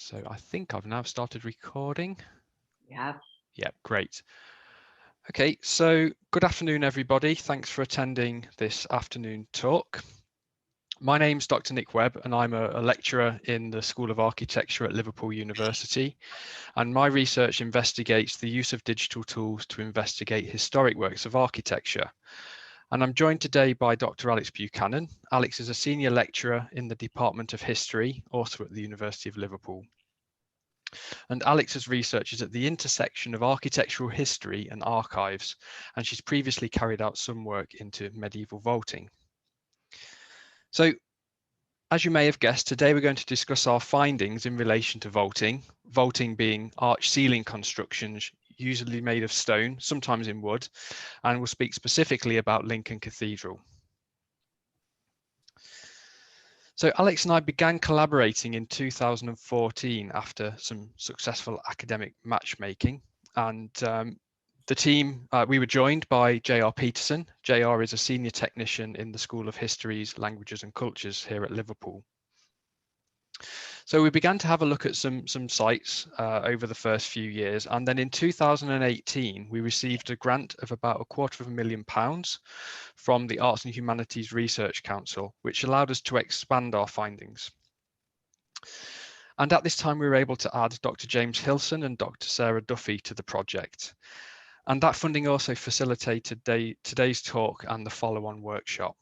So I think I've now started recording. Yeah. Yep, great. Okay, so good afternoon, everybody. Thanks for attending this afternoon talk. My name's Dr. Nick Webb, and I'm a lecturer in the School of Architecture at Liverpool University. And my research investigates the use of digital tools to investigate historic works of architecture. And I'm joined today by Dr. Alex Buchanan. Alex is a senior lecturer in the Department of History, also at the University of Liverpool. And Alex's research is at the intersection of architectural history and archives, and she's previously carried out some work into medieval vaulting. So, as you may have guessed, today we're going to discuss our findings in relation to vaulting, vaulting being arch ceiling constructions usually made of stone, sometimes in wood, and we'll speak specifically about Lincoln Cathedral. So Alex and I began collaborating in 2014 after some successful academic matchmaking, and the team, we were joined by J.R. Peterson. J.R. is a senior technician in the School of Histories, Languages and Cultures here at Liverpool. So we began to have a look at some sites over the first few years, and then in 2018 we received a grant of about £250,000 from the Arts and Humanities Research Council, which allowed us to expand our findings. And at this time we were able to add Dr. James Hilson and Dr. Sarah Duffy to the project. And that funding also facilitated today's talk and the follow-on workshop.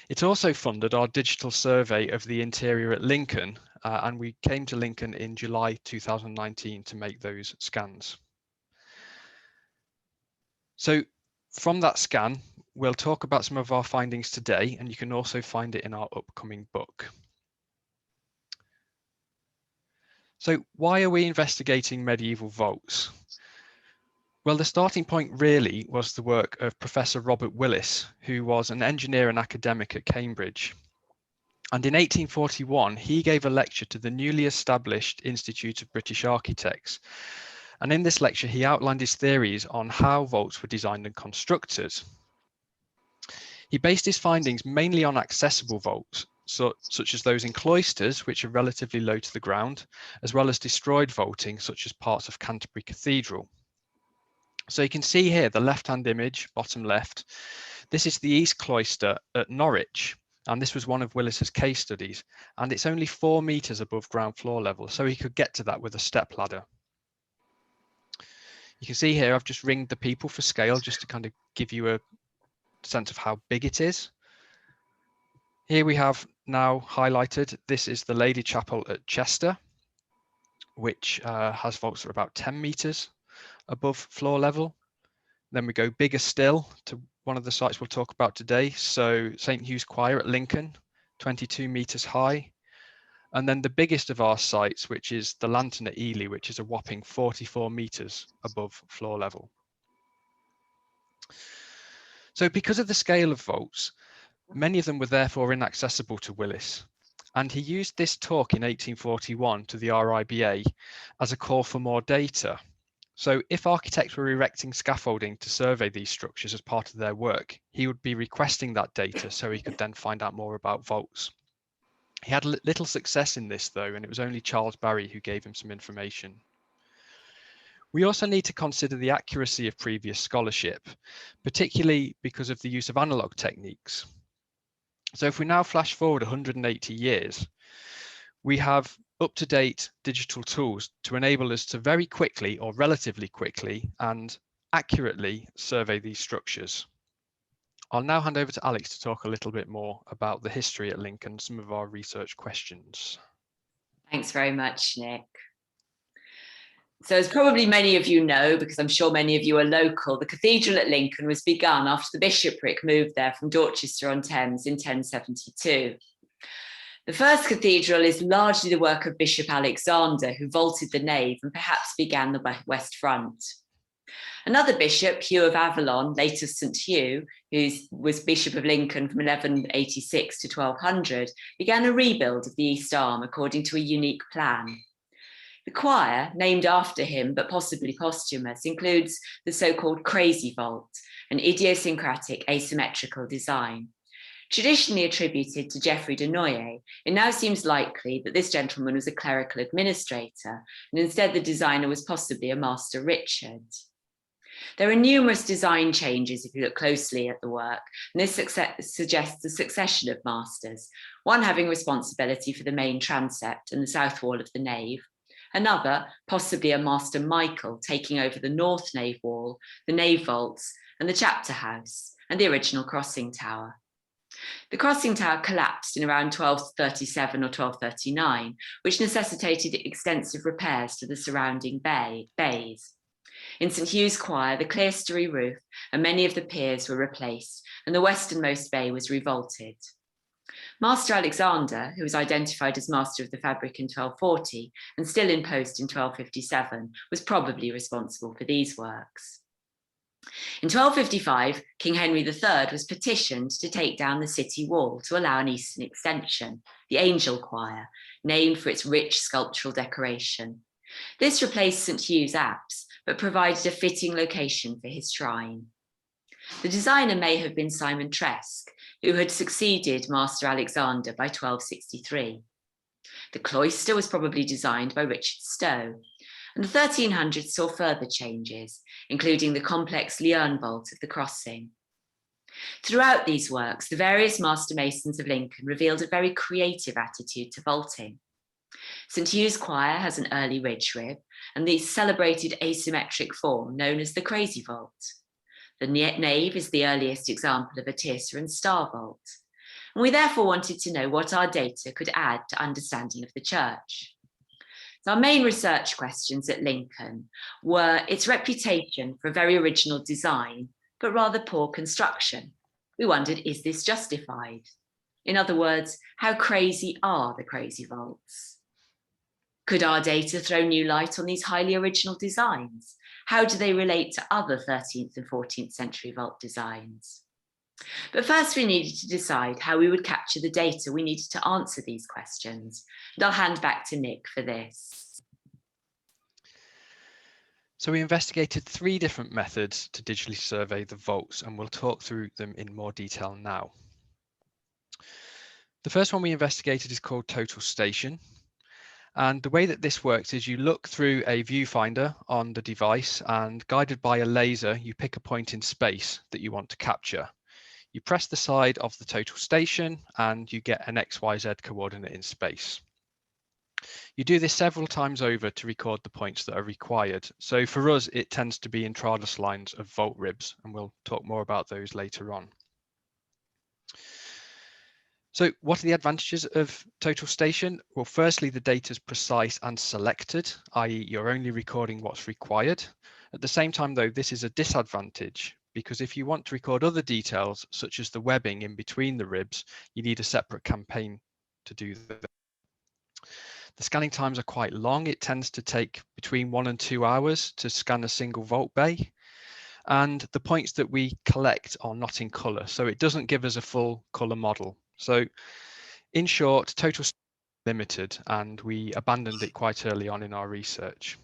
It also funded our digital survey of the interior at Lincoln, and we came to Lincoln in July 2019 to make those scans. So from that scan, we'll talk about some of our findings today, and you can also find it in our upcoming book. So why are we investigating medieval vaults? Well, the starting point really was the work of Professor Robert Willis, who was an engineer and academic at Cambridge. And in 1841, he gave a lecture to the newly established Institute of British Architects. And in this lecture, he outlined his theories on how vaults were designed and constructed. He based his findings mainly on accessible vaults, such as those in cloisters, which are relatively low to the ground, as well as destroyed vaulting, such as parts of Canterbury Cathedral. So you can see here the left-hand image, bottom left. This is the East Cloister at Norwich, and this was one of Willis's case studies, and it's only 4 meters above ground floor level, so he could get to that with a step ladder. You can see here I've just ringed the people for scale just to kind of give you a sense of how big it is. Here we have now highlighted, this is the Lady Chapel at Chester, which has vaults that are about 10 meters above floor level. Then we go bigger still to one of the sites we'll talk about today. So St. Hugh's Choir at Lincoln, 22 meters high. And then the biggest of our sites, which is the Lantern at Ely, which is a whopping 44 meters above floor level. So because of the scale of vaults, many of them were therefore inaccessible to Willis. And he used this talk in 1841 to the RIBA as a call for more data. So if architects were erecting scaffolding to survey these structures as part of their work, he would be requesting that data so he could then find out more about vaults. He had little success in this though, and it was only Charles Barry who gave him some information. We also need to consider the accuracy of previous scholarship, particularly because of the use of analog techniques. So if we now flash forward 180 years, we have up-to-date digital tools to enable us to very quickly or relatively quickly and accurately survey these structures. I'll now hand over to Alex to talk a little bit more about the history at Lincoln and some of our research questions. Thanks very much, Nick. So as probably many of you know, because I'm sure many of you are local, the cathedral at Lincoln was begun after the bishopric moved there from Dorchester-on-Thames in 1072. The first cathedral is largely the work of Bishop Alexander, who vaulted the nave and perhaps began the west front. Another bishop, Hugh of Avalon, later St. Hugh, who was Bishop of Lincoln from 1186 to 1200, began a rebuild of the east arm according to a unique plan. The choir, named after him, but possibly posthumous, includes the so-called crazy vault, an idiosyncratic asymmetrical design. Traditionally attributed to Geoffrey de Noyer, it now seems likely that this gentleman was a clerical administrator, and instead the designer was possibly a Master Richard. There are numerous design changes if you look closely at the work, and this suggests a succession of masters, one having responsibility for the main transept and the south wall of the nave, another, possibly a Master Michael, taking over the north nave wall, the nave vaults, and the chapter house, and the original crossing tower. The crossing tower collapsed in around 1237 or 1239, which necessitated extensive repairs to the surrounding bays. In St Hugh's Choir, the clerestory roof and many of the piers were replaced, and the westernmost bay was revaulted. Master Alexander, who was identified as Master of the Fabric in 1240 and still in post in 1257, was probably responsible for these works. In 1255, King Henry III was petitioned to take down the city wall to allow an eastern extension, the Angel Choir, named for its rich sculptural decoration. This replaced St Hugh's apse, but provided a fitting location for his shrine. The designer may have been Simon Tresk, who had succeeded Master Alexander by 1263. The cloister was probably designed by Richard Stowe, and the 1300s saw further changes, including the complex Lierne vault of the crossing. Throughout these works, the various master masons of Lincoln revealed a very creative attitude to vaulting. St Hugh's Choir has an early ridge rib and the celebrated asymmetric form known as the crazy vault. The nave is the earliest example of a tierce and star vault, and we therefore wanted to know what our data could add to understanding of the church. So our main research questions at Lincoln were its reputation for a very original design, but rather poor construction. We wondered, is this justified? In other words, how crazy are the crazy vaults? Could our data throw new light on these highly original designs? How do they relate to other 13th and 14th century vault designs? But first we needed to decide how we would capture the data we needed to answer these questions. And I'll hand back to Nick for this. So we investigated 3 different methods to digitally survey the vaults, and we'll talk through them in more detail now. The first one we investigated is called total station. And the way that this works is you look through a viewfinder on the device, and guided by a laser, you pick a point in space that you want to capture. You press the side of the total station and you get an XYZ coordinate in space. You do this several times over to record the points that are required. So for us, it tends to be intrados lines of vault ribs, and we'll talk more about those later on. So what are the advantages of total station? Well, firstly, the data is precise and selected, i.e. you're only recording what's required. At the same time, though, this is a disadvantage, because if you want to record other details, such as the webbing in between the ribs, you need a separate campaign to do that. The scanning times are quite long. It tends to take between 1 and 2 hours to scan a single vault bay. And the points that we collect are not in color, so it doesn't give us a full color model. So in short, total limited, and we abandoned it quite early on in our research.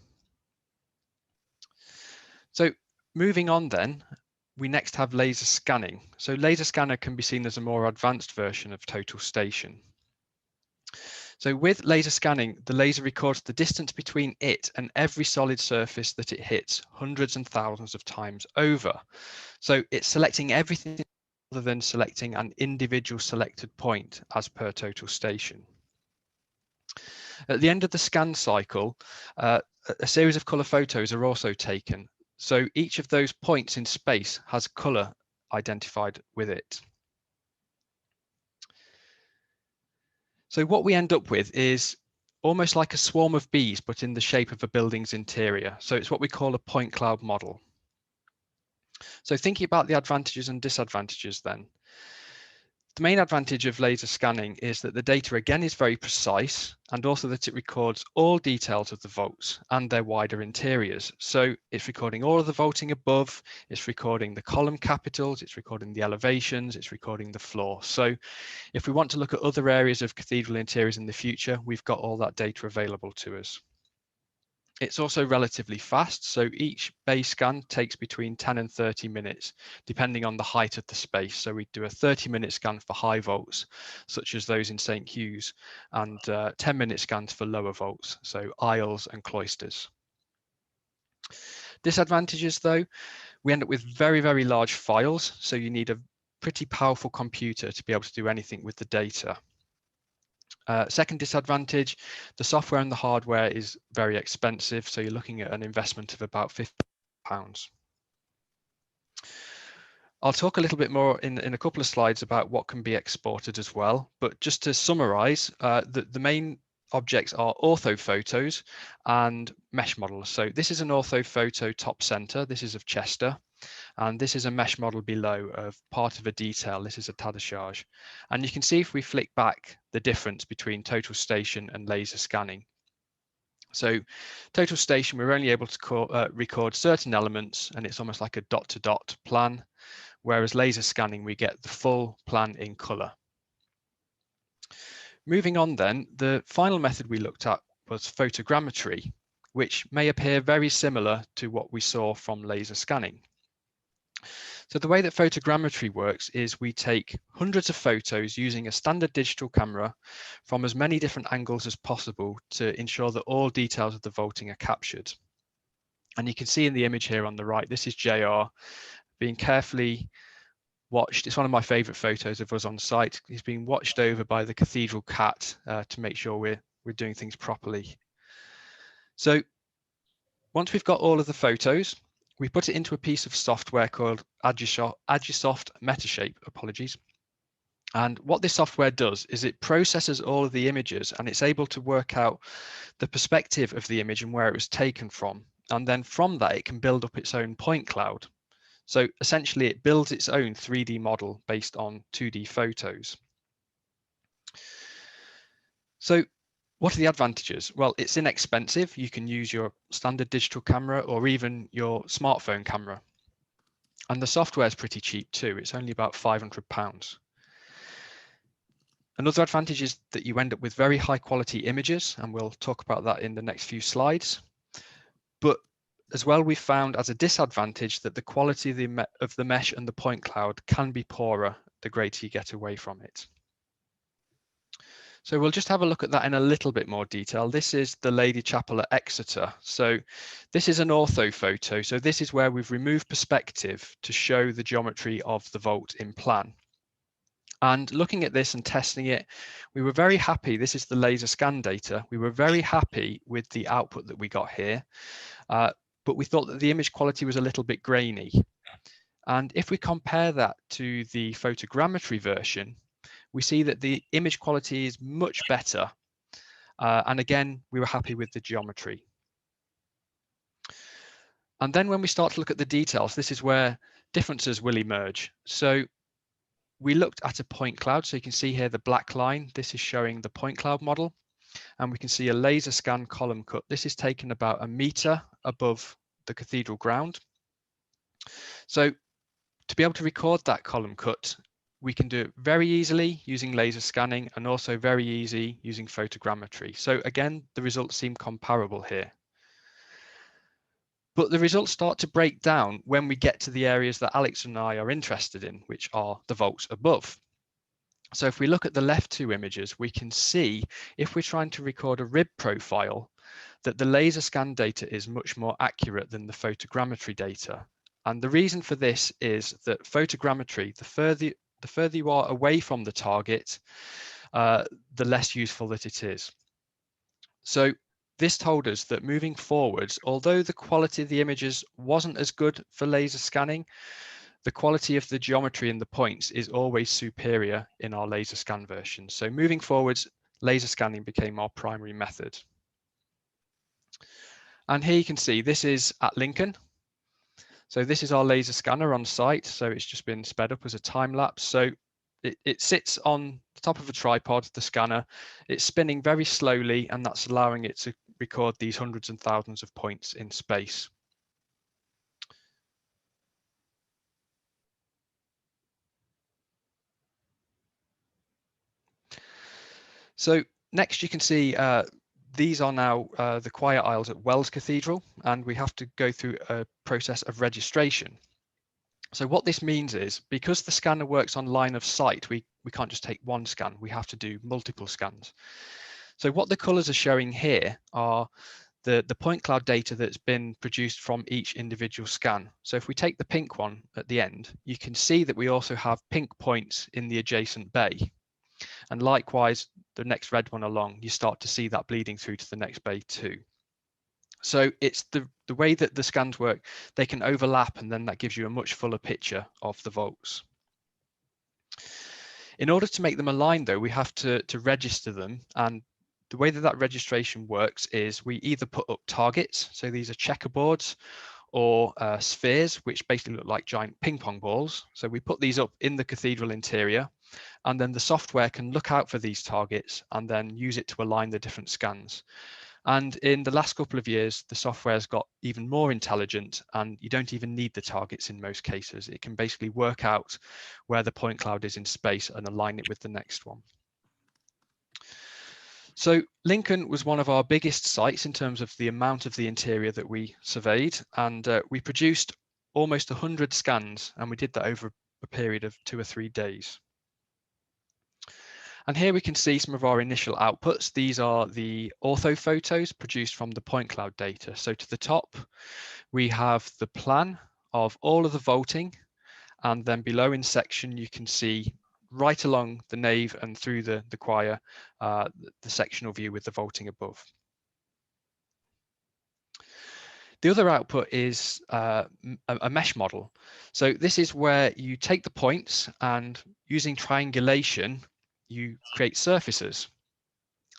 So moving on then, we next have laser scanning. So laser scanner can be seen as a more advanced version of total station. So with laser scanning, the laser records the distance between it and every solid surface that it hits hundreds and thousands of times over. So it's selecting everything rather than selecting an individual selected point as per total station. At the end of the scan cycle, a series of color photos are also taken. So each of those points in space has color identified with it. So what we end up with is almost like a swarm of bees, but in the shape of a building's interior. So it's what we call a point cloud model. So thinking about the advantages and disadvantages then. The main advantage of laser scanning is that the data again is very precise, and also that it records all details of the vaults and their wider interiors. So it's recording all of the vaulting above, it's recording the column capitals, it's recording the elevations, it's recording the floor. So if we want to look at other areas of cathedral interiors in the future, we've got all that data available to us. It's also relatively fast, so each bay scan takes between 10 and 30 minutes, depending on the height of the space. So we do a 30-minute scan for high volts, such as those in St. Hugh's, and 10-minute scans for lower volts, so aisles and cloisters. Disadvantages, though, we end up with very, very large files, so you need a pretty powerful computer to be able to do anything with the data. Second disadvantage, the software and the hardware is very expensive, so you're looking at an investment of about £50. I'll talk a little bit more in a couple of slides about what can be exported as well, but just to summarize, the main objects are orthophotos and mesh models. So this is an orthophoto top center, this is of Chester, and this is a mesh model below of part of a detail. This is a tas de charge. And you can see if we flick back the difference between total station and laser scanning. So total station, we're only able to record certain elements, and it's almost like a dot-to-dot plan, whereas laser scanning, we get the full plan in color. Moving on then, the final method we looked at was photogrammetry, which may appear very similar to what we saw from laser scanning. So the way that photogrammetry works is we take hundreds of photos using a standard digital camera from as many different angles as possible to ensure that all details of the vaulting are captured. And you can see in the image here on the right, this is JR being carefully watched. It's one of my favorite photos of us on site. He's being watched over by the cathedral cat to make sure we're doing things properly. So once we've got all of the photos, we put it into a piece of software called Agisoft Metashape, apologies. And what this software does is it processes all of the images, and it's able to work out the perspective of the image and where it was taken from. And then from that, it can build up its own point cloud. So essentially, it builds its own 3D model based on 2D photos. So what are the advantages? Well, it's inexpensive. You can use your standard digital camera or even your smartphone camera. And the software is pretty cheap too. It's only about £500. Another advantage is that you end up with very high quality images, and we'll talk about that in the next few slides. But as well, we found as a disadvantage that the quality of the mesh and the point cloud can be poorer the greater you get away from it. So we'll just have a look at that in a little bit more detail. This is the Lady Chapel at Exeter. So this is an ortho photo. So this is where we've removed perspective to show the geometry of the vault in plan. And looking at this and testing it, we were very happy. This is the laser scan data. We were very happy with the output that we got here, but we thought that the image quality was a little bit grainy. And if we compare that to the photogrammetry version, we see that the image quality is much better. And again, we were happy with the geometry. And then when we start to look at the details, this is where differences will emerge. So we looked at a point cloud. So you can see here the black line. This is showing the point cloud model. And we can see a laser scan column cut. This is taken about 1 meter above the cathedral ground. So to be able to record that column cut, we can do it very easily using laser scanning and also very easy using photogrammetry. So again, the results seem comparable here. But the results start to break down when we get to the areas that Alex and I are interested in, which are the vaults above. So if we look at the left two images, we can see if we're trying to record a rib profile, that the laser scan data is much more accurate than the photogrammetry data. And the reason for this is that photogrammetry, the further you are away from the target, the less useful that it is. So this told us that moving forwards, although the quality of the images wasn't as good for laser scanning, the quality of the geometry and the points is always superior in our laser scan version. So moving forwards, laser scanning became our primary method. And here you can see this is at Lincoln. So this is our laser scanner on site. So it's just been sped up as a time lapse. So it sits on the top of a tripod, the scanner. It's spinning very slowly, and that's allowing it to record these hundreds and thousands of points in space. So next you can see these are now the choir aisles at Wells Cathedral, and we have to go through a process of registration. So what this means is, because the scanner works on line of sight, we can't just take one scan, we have to do multiple scans. So what the colours are showing here are the point cloud data that's been produced from each individual scan. So if we take the pink one at the end, you can see that we also have pink points in the adjacent bay. And likewise, the next red one along, you start to see that bleeding through to the next bay too. So it's the way that the scans work, they can overlap, and then that gives you a much fuller picture of the vaults. In order to make them aligned though, we have to register them, and the way that registration works is we either put up targets, so these are checkerboards, or spheres, which basically look like giant ping pong balls. So we put these up in the cathedral interior, and then the software can look out for these targets and then use it to align the different scans. And in the last couple of years, the software has got even more intelligent, and you don't even need the targets in most cases. It can basically work out where the point cloud is in space and align it with the next one. So Lincoln was one of our biggest sites in terms of the amount of the interior that we surveyed, and we produced almost 100 scans, and we did that over a period of 2 or 3 days. And here we can see some of our initial outputs. These are the ortho photos produced from the point cloud data. So to the top, we have the plan of all of the vaulting, and then below in section, you can see right along the nave and through the choir, the sectional view with the vaulting above. The other output is a mesh model. So this is where you take the points, and using triangulation, you create surfaces.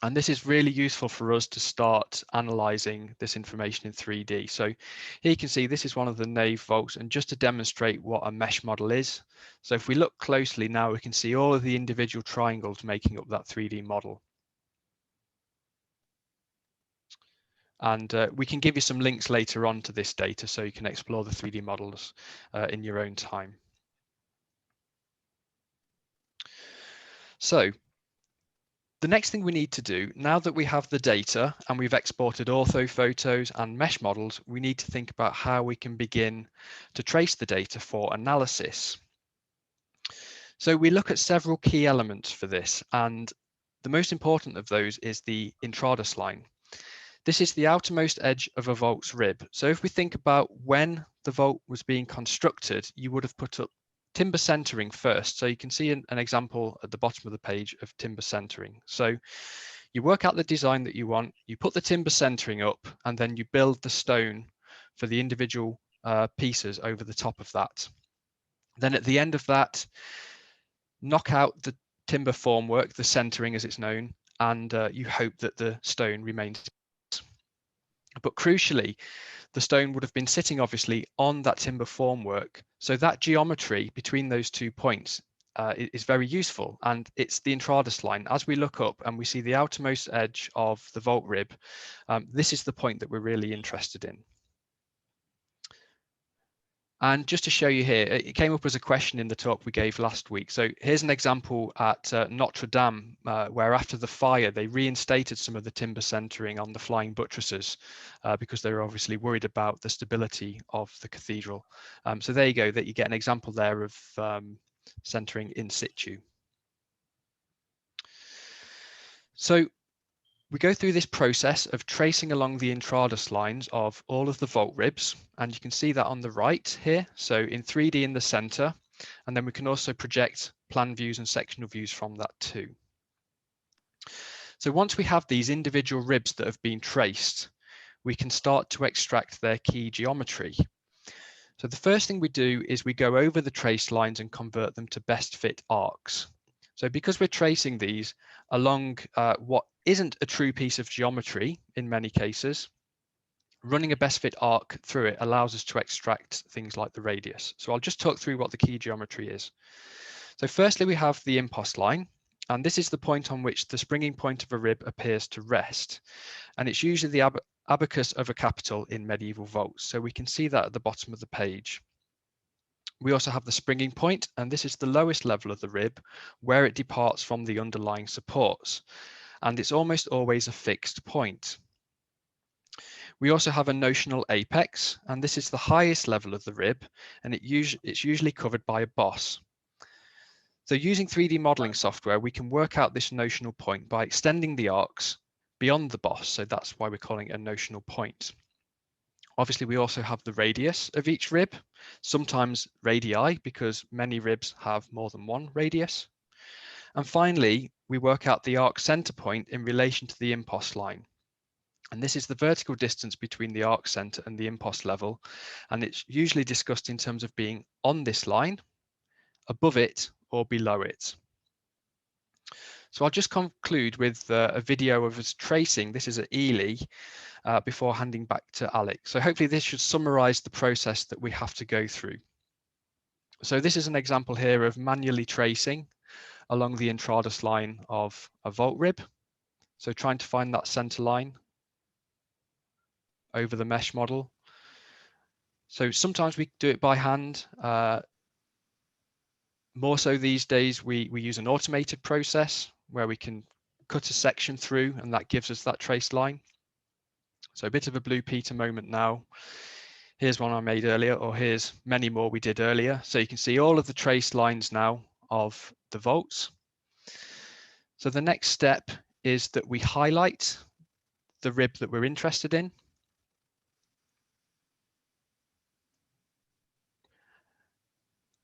And this is really useful for us to start analyzing this information in 3D. So here you can see this is one of the nave vaults, and just to demonstrate what a mesh model is. So if we look closely now, we can see all of the individual triangles making up that 3D model. And we can give you some links later on to this data so you can explore the 3D models in your own time. So the next thing we need to do, now that we have the data and we've exported ortho photos and mesh models, we need to think about how we can begin to trace the data for analysis. So we look at several key elements for this, and the most important of those is the intrados line. This is the outermost edge of a vault's rib. So if we think about when the vault was being constructed, you would have put up timber centering first. So you can see an example at the bottom of the page of timber centering. So you work out the design that you want, you put the timber centering up, and then you build the stone for the individual pieces over the top of that. Then at the end of that, knock out the timber formwork, the centering as it's known, and you hope that the stone remains. But crucially, the stone would have been sitting obviously on that timber formwork. So that geometry between those 2 points is very useful, and it's the intrados line. As we look up and we see the outermost edge of the vault rib, this is the point that we're really interested in. And just to show you here, it came up as a question in the talk we gave last week. So here's an example at Notre Dame, where after the fire, they reinstated some of the timber centering on the flying buttresses because they were obviously worried about the stability of the cathedral. So there you go, that you get an example there of centering in situ. So we go through this process of tracing along the intrados lines of all of the vault ribs, and you can see that on the right here. So in 3D in the center, and then we can also project plan views and sectional views from that too. So once we have these individual ribs that have been traced, we can start to extract their key geometry. So the first thing we do is we go over the trace lines and convert them to best fit arcs. So because we're tracing these along what isn't a true piece of geometry in many cases, running a best fit arc through it allows us to extract things like the radius. So I'll just talk through what the key geometry is. So firstly, we have the impost line, and this is the point on which the springing point of a rib appears to rest. And it's usually the abacus of a capital in medieval vaults. So we can see that at the bottom of the page. We also have the springing point, and this is the lowest level of the rib where it departs from the underlying supports. and it's almost always a fixed point. We also have a notional apex, and this is the highest level of the rib, and it's usually covered by a boss. So using 3D modeling software, we can work out this notional point by extending the arcs beyond the boss. So that's why we're calling it a notional point. Obviously, we also have the radius of each rib, sometimes radii, because many ribs have more than one radius. And finally, we work out the arc center point in relation to the impost line. And this is the vertical distance between the arc center and the impost level. And it's usually discussed in terms of being on this line, above it, or below it. So I'll just conclude with a video of us tracing. This is at Ely before handing back to Alex. So hopefully this should summarize the process that we have to go through. So this is an example here of manually tracing along the Intrados line of a vault rib. So trying to find that center line over the mesh model. So sometimes we do it by hand. More so these days, we use an automated process where we can cut a section through and that gives us that trace line. So a bit of a Blue Peter moment now. Here's one I made earlier, or here's many more we did earlier. So you can see all of the trace lines now of the vaults. So the next step is that we highlight the rib that we're interested in.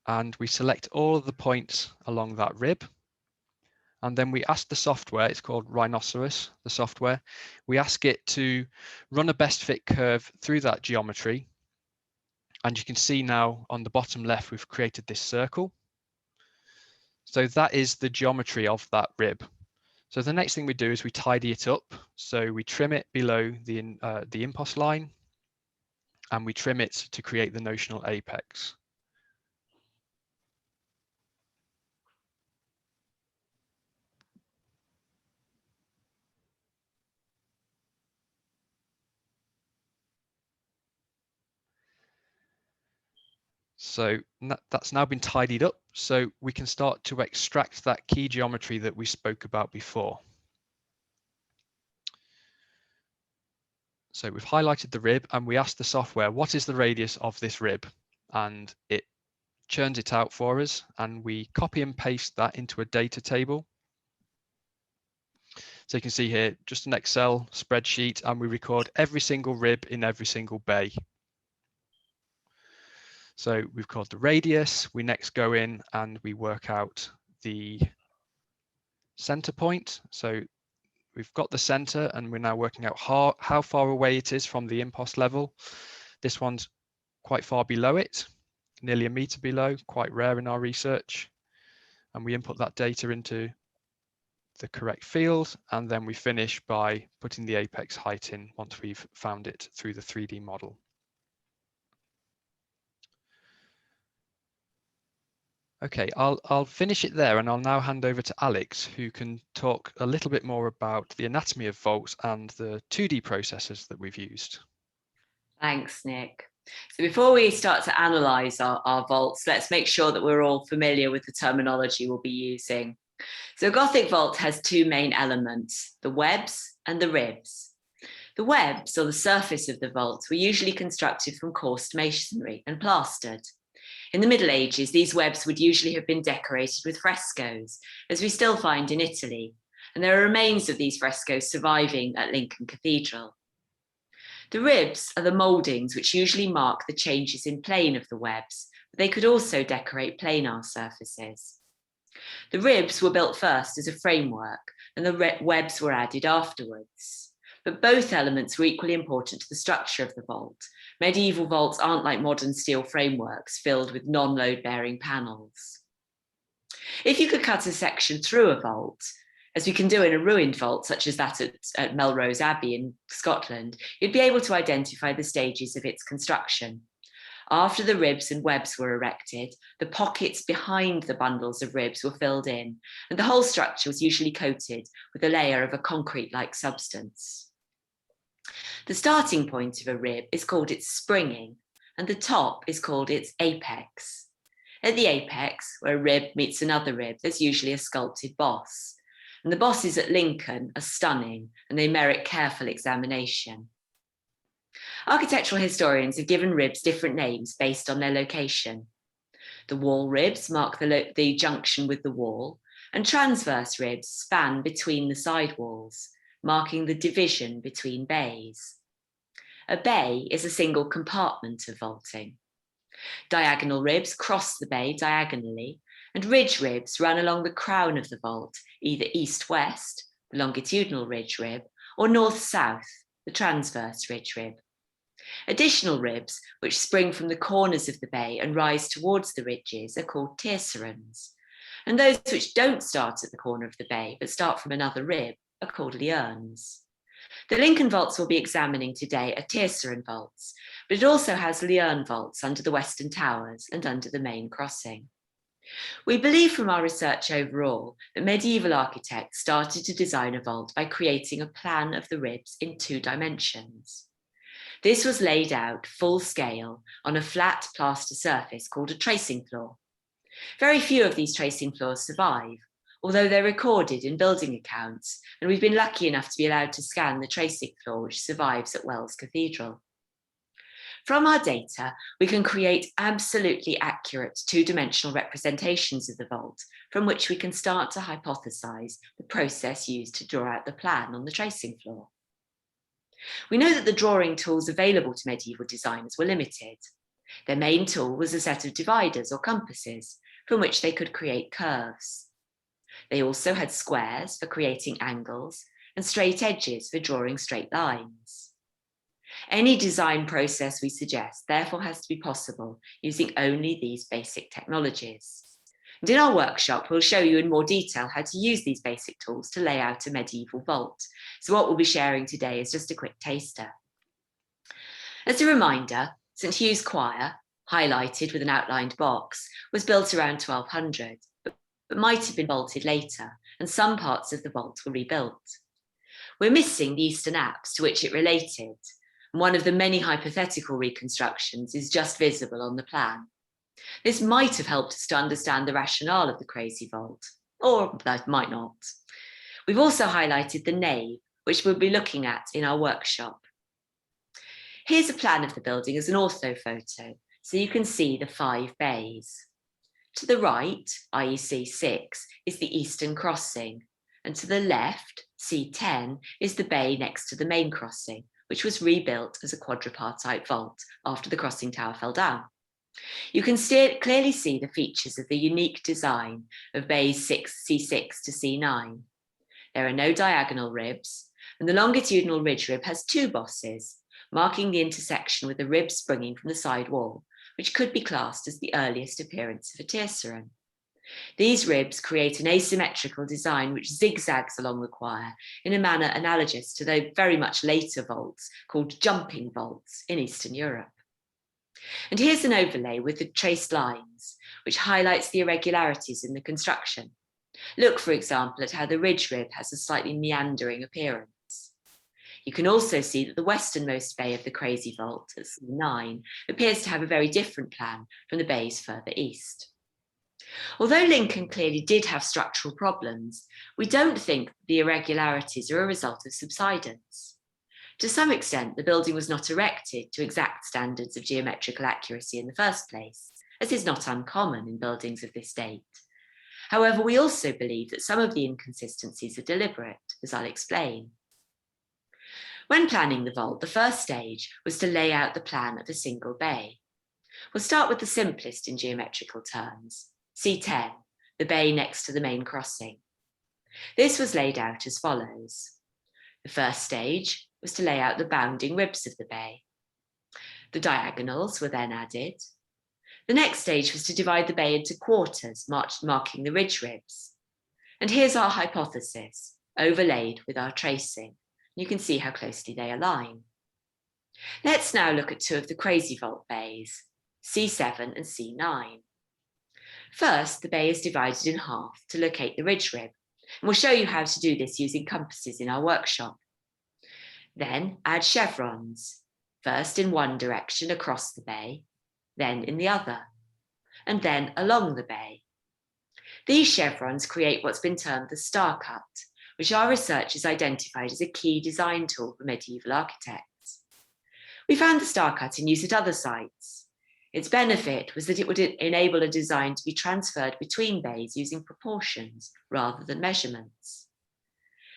And we select all of the points along that rib. And then we ask the software, it's called Rhinoceros, the software, we ask it to run a best fit curve through that geometry. And you can see now on the bottom left, we've created this circle. So that is the geometry of that rib. So the next thing we do is we tidy it up. So we trim it below the impost line, and we trim it to create the notional apex. So that's now been tidied up, so we can start to extract that key geometry that we spoke about before. So we've highlighted the rib and we asked the software, what is the radius of this rib? And it churns it out for us, and we copy and paste that into a data table. So you can see here, just an Excel spreadsheet, and we record every single rib in every single bay. So we've called the radius. We next go in and we work out the center point. So we've got the center and we're now working out how far away it is from the impost level. This one's quite far below it, nearly a meter below, quite rare in our research. And we input that data into the correct field, and then we finish by putting the apex height in once we've found it through the 3D model. Okay, I'll finish it there, and I'll now hand over to Alex, who can talk a little bit more about the anatomy of vaults and the 2D processes that we've used. Thanks, Nick. So before we start to analyse our vaults, let's make sure that we're all familiar with the terminology we'll be using. So a Gothic vault has two main elements, the webs and the ribs. The webs, or the surface of the vault, were usually constructed from coursed masonry and plastered. In the Middle Ages, these webs would usually have been decorated with frescoes, as we still find in Italy, and there are remains of these frescoes surviving at Lincoln Cathedral. The ribs are the mouldings which usually mark the changes in plane of the webs, but they could also decorate planar surfaces. The ribs were built first as a framework, and the webs were added afterwards. But both elements were equally important to the structure of the vault. Medieval vaults aren't like modern steel frameworks filled with non-load-bearing panels. If you could cut a section through a vault, as we can do in a ruined vault such as that at Melrose Abbey in Scotland, you'd be able to identify the stages of its construction. After the ribs and webs were erected, the pockets behind the bundles of ribs were filled in, and the whole structure was usually coated with a layer of a concrete-like substance. The starting point of a rib is called its springing, and the top is called its apex. At the apex, where a rib meets another rib, there's usually a sculpted boss. and the bosses at Lincoln are stunning and they merit careful examination. Architectural historians have given ribs different names based on their location. The wall ribs mark the junction with the wall, and transverse ribs span between the side walls, marking the division between bays. A bay is a single compartment of vaulting. Diagonal ribs cross the bay diagonally, and ridge ribs run along the crown of the vault, either east-west, the longitudinal ridge rib, or north-south, the transverse ridge rib. Additional ribs, which spring from the corners of the bay and rise towards the ridges, are called tiercerons, and those which don't start at the corner of the bay but start from another rib are called liurns. The Lincoln vaults we'll be examining today are tierceron vaults, but it also has liurn vaults under the western towers and under the main crossing. We believe from our research overall that medieval architects started to design a vault by creating a plan of the ribs in 2 dimensions. This was laid out full scale on a flat plaster surface called a tracing floor. Very few of these tracing floors survive, although they're recorded in building accounts, and we've been lucky enough to be allowed to scan the tracing floor which survives at Wells Cathedral. From our data, we can create absolutely accurate 2-dimensional representations of the vault, from which we can start to hypothesize the process used to draw out the plan on the tracing floor. We know that the drawing tools available to medieval designers were limited. Their main tool was a set of dividers or compasses, from which they could create curves. They also had squares for creating angles and straight edges for drawing straight lines. Any design process we suggest therefore has to be possible using only these basic technologies. And in our workshop, we'll show you in more detail how to use these basic tools to lay out a medieval vault. So what we'll be sharing today is just a quick taster. As a reminder, St Hugh's Choir, highlighted with an outlined box, was built around 1200, but might have been vaulted later, and some parts of the vault were rebuilt. We're missing the eastern apse to which it related, and one of the many hypothetical reconstructions is just visible on the plan. This might have helped us to understand the rationale of the crazy vault, or that might not. We've also highlighted the nave, which we'll be looking at in our workshop. Here's a plan of the building as an ortho photo, so you can see the 5 bays. To the right, i.e. C6, is the eastern crossing, and to the left, C10, is the bay next to the main crossing, which was rebuilt as a quadripartite vault after the crossing tower fell down. You can clearly see the features of the unique design of bays C6 to C9. There are no diagonal ribs, and the longitudinal ridge rib has 2 bosses, marking the intersection with a rib springing from the side wall, which could be classed as the earliest appearance of a tierceron. These ribs create an asymmetrical design which zigzags along the choir in a manner analogous to the very much later vaults called jumping vaults in Eastern Europe. And here's an overlay with the traced lines, which highlights the irregularities in the construction. Look, for example, at how the ridge rib has a slightly meandering appearance. You can also see that the westernmost bay of the crazy vault, at C9, appears to have a very different plan from the bays further east. Although Lincoln clearly did have structural problems, we don't think the irregularities are a result of subsidence. To some extent, the building was not erected to exact standards of geometrical accuracy in the first place, as is not uncommon in buildings of this date. However, we also believe that some of the inconsistencies are deliberate, as I'll explain. When planning the vault, the first stage was to lay out the plan of a single bay. We'll start with the simplest in geometrical terms, C10, the bay next to the main crossing. This was laid out as follows. The first stage was to lay out the bounding ribs of the bay. The diagonals were then added. The next stage was to divide the bay into quarters, marking the ridge ribs. And here's our hypothesis, overlaid with our tracing. You can see how closely they align. Let's now look at 2 of the crazy vault bays, C7 and C9. First, the bay is divided in half to locate the ridge rib, and we'll show you how to do this using compasses in our workshop. Then add chevrons, first in one direction across the bay, then in the other, and then along the bay. These chevrons create what's been termed the star cut, which our researchers identified as a key design tool for medieval architects. We found the star cut in use at other sites. Its benefit was that it would enable a design to be transferred between bays using proportions rather than measurements.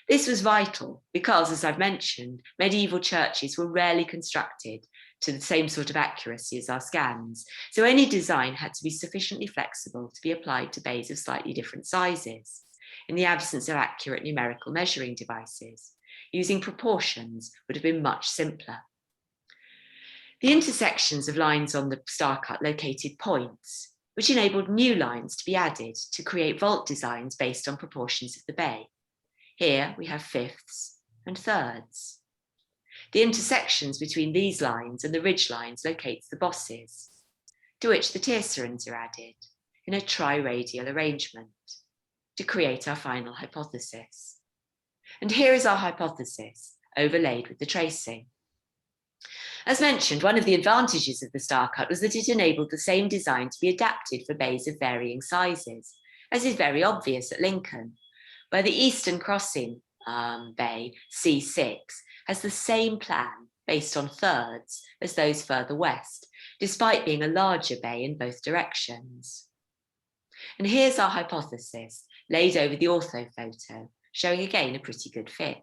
This was vital because, as I've mentioned, medieval churches were rarely constructed to the same sort of accuracy as our scans, so any design had to be sufficiently flexible to be applied to bays of slightly different sizes. In the absence of accurate numerical measuring devices, using proportions would have been much simpler. The intersections of lines on the star cut located points, which enabled new lines to be added to create vault designs based on proportions of the bay. Here we have fifths and thirds. The intersections between these lines and the ridge lines locates the bosses, to which the tiercerons are added in a tri-radial arrangement to create our final hypothesis. And here is our hypothesis overlaid with the tracing. As mentioned, one of the advantages of the star cut was that it enabled the same design to be adapted for bays of varying sizes, as is very obvious at Lincoln, where the eastern crossing bay, C6, has the same plan based on thirds as those further west, despite being a larger bay in both directions. And here's our hypothesis, laid over the ortho photo, showing again a pretty good fit.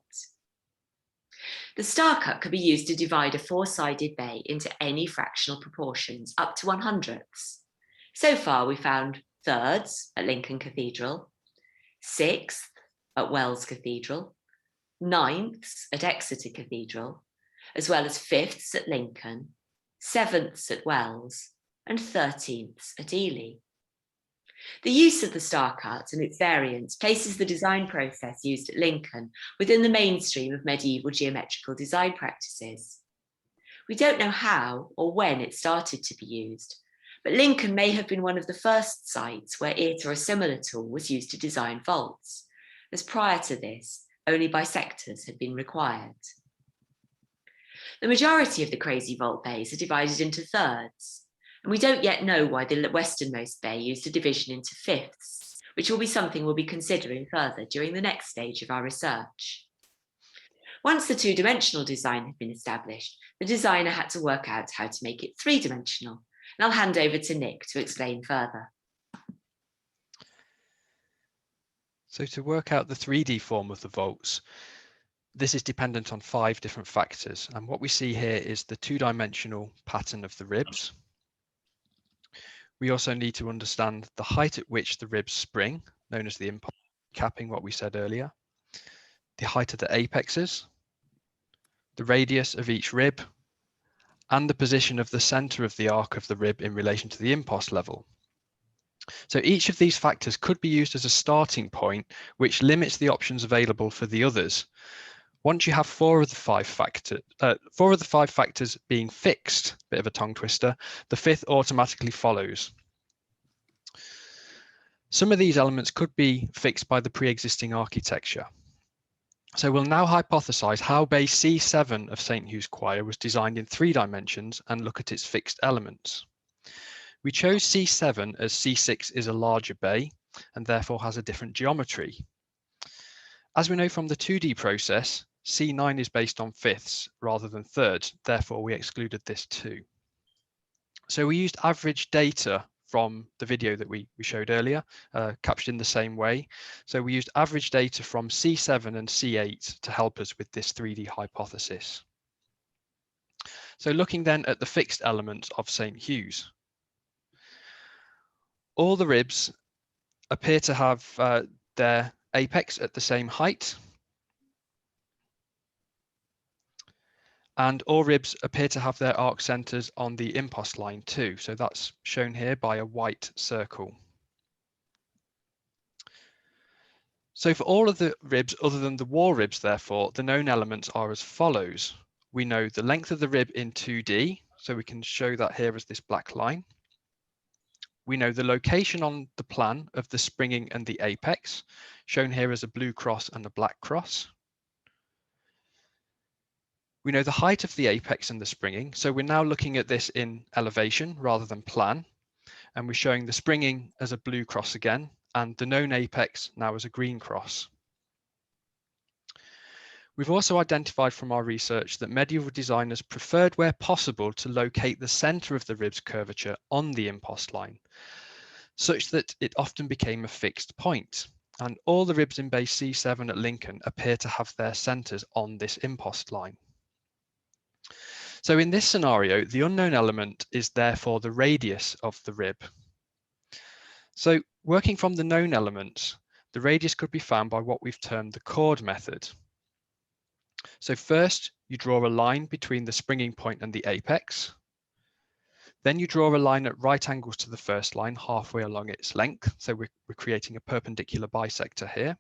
The star cut could be used to divide a four-sided bay into any fractional proportions up to 100ths. So far we found thirds at Lincoln Cathedral, sixths at Wells Cathedral, ninths at Exeter Cathedral, as well as fifths at Lincoln, sevenths at Wells, and 13ths at Ely. The use of the star cut and its variants places the design process used at Lincoln within the mainstream of medieval geometrical design practices. We don't know how or when it started to be used, but Lincoln may have been one of the first sites where it or a similar tool was used to design vaults, as prior to this, only bisectors had been required. The majority of the crazy vault bays are divided into thirds, and we don't yet know why the westernmost bay used a division into fifths, which will be something we'll be considering further during the next stage of our research. Once the two-dimensional design had been established, the designer had to work out how to make it three-dimensional, and I'll hand over to Nick to explain further. So to work out the 3D form of the vaults, this is dependent on 5 different factors. And what we see here is the two-dimensional pattern of the ribs. We also need to understand the height at which the ribs spring, known as the impost capping, what we said earlier, the height of the apexes, the radius of each rib, and the position of the center of the arc of the rib in relation to the impost level. So each of these factors could be used as a starting point, which limits the options available for the others. Once you have 4 of the 5 factors being fixed, bit of a tongue twister, the 5th automatically follows. Some of these elements could be fixed by the pre-existing architecture. So we'll now hypothesize how Bay C7 of St. Hugh's Choir was designed in 3 dimensions and look at its fixed elements. We chose C7 as C6 is a larger bay and therefore has a different geometry. As we know from the 2D process, C9 is based on fifths rather than thirds, therefore we excluded this too. So we used average data from the video that we showed earlier, captured in the same way. So we used average data from C7 and C8 to help us with this 3D hypothesis. So looking then at the fixed elements of St. Hugh's. All the ribs appear to have their apex at the same height. And all ribs appear to have their arc centers on the impost line too. So that's shown here by a white circle. So for all of the ribs other than the wall ribs, therefore, the known elements are as follows. We know the length of the rib in 2D, so we can show that here as this black line. We know the location on the plan of the springing and the apex, shown here as a blue cross and a black cross. We know the height of the apex and the springing, so we're now looking at this in elevation rather than plan, and we're showing the springing as a blue cross again, and the known apex now as a green cross. We've also identified from our research that medieval designers preferred, where possible, to locate the centre of the rib's curvature on the impost line, such that it often became a fixed point. And all the ribs in bay C7 at Lincoln appear to have their centres on this impost line. So in this scenario, the unknown element is therefore the radius of the rib. So working from the known elements, the radius could be found by what we've termed the chord method. So first, you draw a line between the springing point and the apex. Then you draw a line at right angles to the first line, halfway along its length. So we're creating a perpendicular bisector here.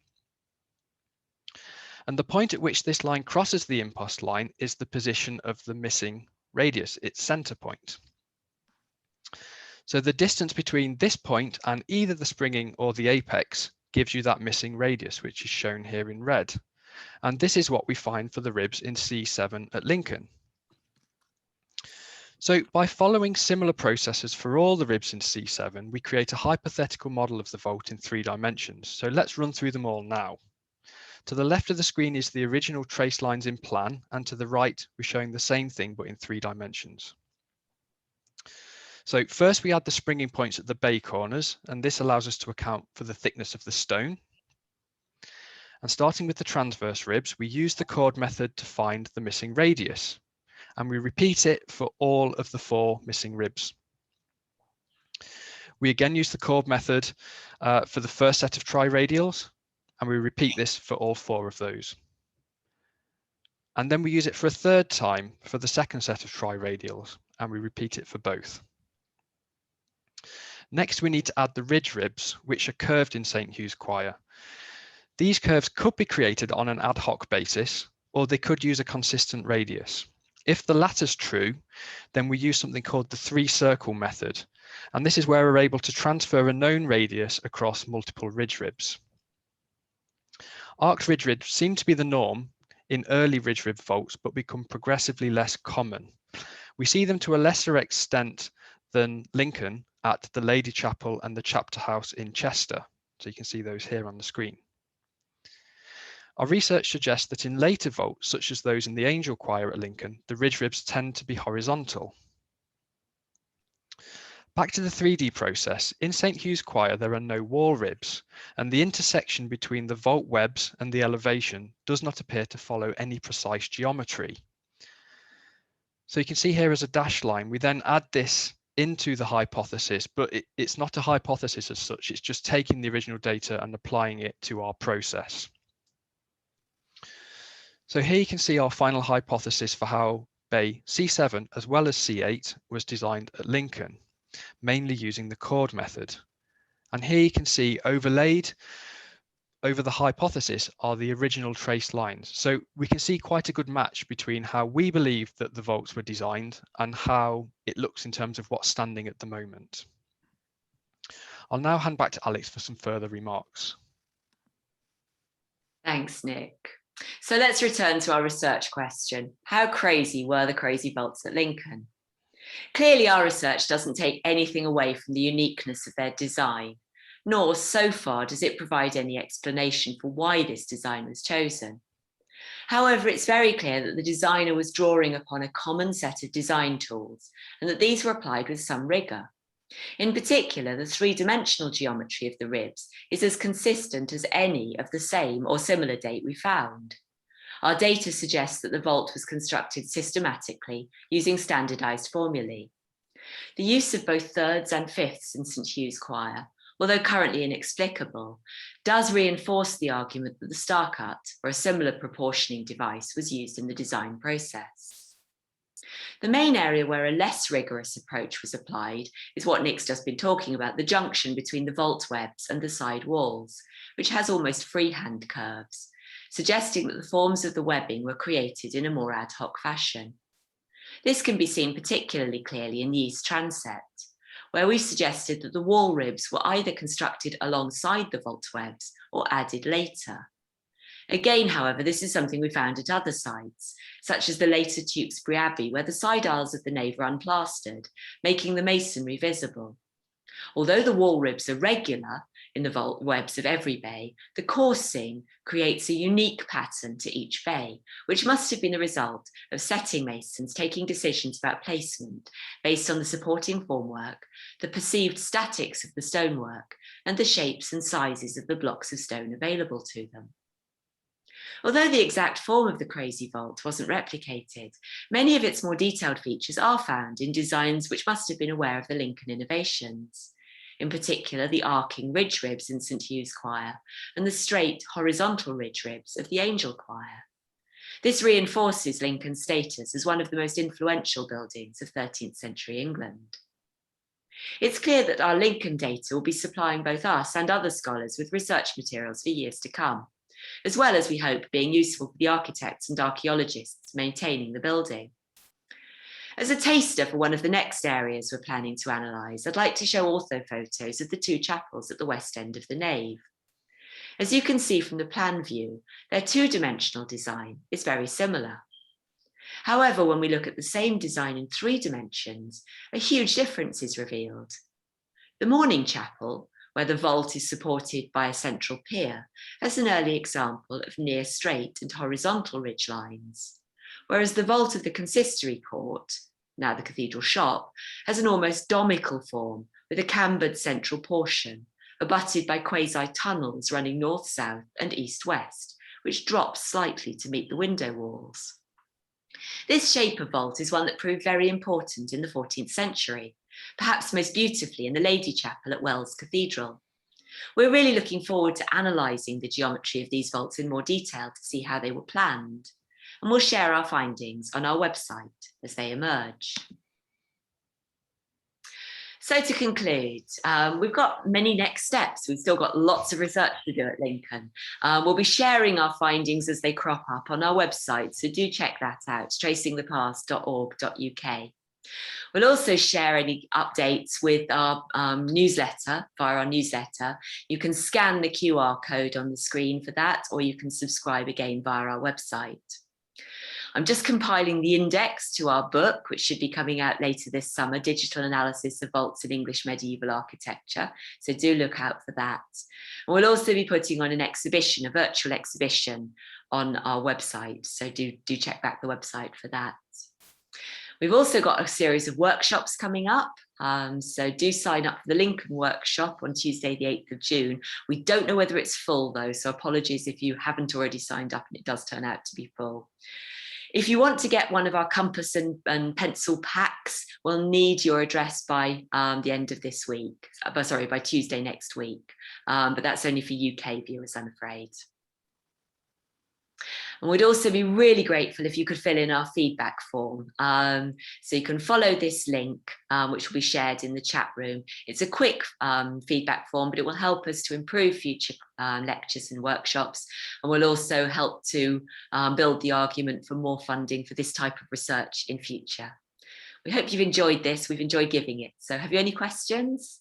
And the point at which this line crosses the impost line is the position of the missing radius, its center point. So the distance between this point and either the springing or the apex gives you that missing radius, which is shown here in red. And this is what we find for the ribs in C7 at Lincoln. So by following similar processes for all the ribs in C7, we create a hypothetical model of the vault in 3 dimensions. So let's run through them all now. To the left of the screen is the original trace lines in plan, and to the right, we're showing the same thing, but in 3 dimensions. So first we add the springing points at the bay corners, and this allows us to account for the thickness of the stone. And starting with the transverse ribs, we use the chord method to find the missing radius, and we repeat it for all of the 4 missing ribs. We again use the chord method for the first set of triradials, and we repeat this for all 4 of those. And then we use it for a 3rd time for the second set of triradials, and we repeat it for both. Next, we need to add the ridge ribs, which are curved in St. Hugh's Choir. These curves could be created on an ad hoc basis, or they could use a consistent radius. If the latter's true, then we use something called the 3-circle method. And this is where we're able to transfer a known radius across multiple ridge ribs. Arced ridge ribs seem to be the norm in early ridge rib vaults, but become progressively less common. We see them to a lesser extent than Lincoln at the Lady Chapel and the Chapter House in Chester. So you can see those here on the screen. Our research suggests that in later vaults, such as those in the Angel Choir at Lincoln, the ridge ribs tend to be horizontal. Back to the 3D process, in St. Hugh's Choir there are no wall ribs, and the intersection between the vault webs and the elevation does not appear to follow any precise geometry. So you can see here as a dashed line, we then add this into the hypothesis, but it's not a hypothesis as such, it's just taking the original data and applying it to our process. So here you can see our final hypothesis for how bay C7 as well as C8 was designed at Lincoln, mainly using the chord method. And here you can see overlaid over the hypothesis are the original trace lines. So we can see quite a good match between how we believe that the vaults were designed and how it looks in terms of what's standing at the moment. I'll now hand back to Alex for some further remarks. Thanks, Nick. So let's return to our research question. How crazy were the crazy vaults at Lincoln? Clearly, our research doesn't take anything away from the uniqueness of their design, nor so far does it provide any explanation for why this design was chosen. However, it's very clear that the designer was drawing upon a common set of design tools and that these were applied with some rigour. In particular, the 3-dimensional geometry of the ribs is as consistent as any of the same or similar date we found. Our data suggests that the vault was constructed systematically using standardised formulae. The use of both thirds and fifths in St. Hugh's Choir, although currently inexplicable, does reinforce the argument that the star cut or a similar proportioning device was used in the design process. The main area where a less rigorous approach was applied is what Nick's just been talking about, the junction between the vault webs and the side walls, which has almost freehand curves, suggesting that the forms of the webbing were created in a more ad hoc fashion. This can be seen particularly clearly in the East Transept, where we suggested that the wall ribs were either constructed alongside the vault webs or added later. Again, however, this is something we found at other sites, such as the later Tewkesbury Abbey, where the side aisles of the nave are unplastered, making the masonry visible. Although the wall ribs are regular, in the vault webs of every bay, the coursing creates a unique pattern to each bay, which must have been the result of setting masons taking decisions about placement based on the supporting formwork, the perceived statics of the stonework, and the shapes and sizes of the blocks of stone available to them. Although the exact form of the Crazy Vault wasn't replicated, many of its more detailed features are found in designs which must have been aware of the Lincoln innovations. In particular, the arcing ridge ribs in St Hugh's Choir and the straight horizontal ridge ribs of the Angel Choir. This reinforces Lincoln's status as one of the most influential buildings of 13th century England. It's clear that our Lincoln data will be supplying both us and other scholars with research materials for years to come, as well as, we hope, being useful for the architects and archaeologists maintaining the building. As a taster for one of the next areas we're planning to analyse, I'd like to show ortho photos of the two chapels at the west end of the nave. As you can see from the plan view, their two-dimensional design is very similar. However, when we look at the same design in 3 dimensions, a huge difference is revealed. The morning chapel, where the vault is supported by a central pier, has an early example of near straight and horizontal ridge lines, whereas the vault of the consistory court, now the cathedral shop, has an almost domical form with a cambered central portion, abutted by quasi-tunnels running north-south and east-west, which drops slightly to meet the window walls. This shape of vault is one that proved very important in the 14th century, perhaps most beautifully in the Lady Chapel at Wells Cathedral. We're really looking forward to analysing the geometry of these vaults in more detail to see how they were planned, and we'll share our findings on our website as they emerge. So to conclude, we've got many next steps. We've still got lots of research to do at Lincoln. We'll be sharing our findings as they crop up on our website, so do check that out, tracingthepast.org.uk. We'll also share any updates with our newsletter, via our newsletter. You can scan the QR code on the screen for that, or you can subscribe again via our website. I'm just compiling the index to our book, which should be coming out later this summer, Digital Analysis of Vaults in English Medieval Architecture. So do look out for that. And we'll also be putting on an exhibition, a virtual exhibition on our website. So do check back the website for that. We've also got a series of workshops coming up. So do sign up for the Lincoln workshop on Tuesday, the 8th of June. We don't know whether it's full though, so apologies if you haven't already signed up and it does turn out to be full. If you want to get one of our compass and pencil packs, we'll need your address by the end of this week, by Tuesday next week. But that's only for UK viewers, I'm afraid. And we'd also be really grateful if you could fill in our feedback form. So you can follow this link, which will be shared in the chat room. It's a quick feedback form, but it will help us to improve future lectures and workshops, and will also help to build the argument for more funding for this type of research in future. We hope you've enjoyed this. We've enjoyed giving it. So have you any questions?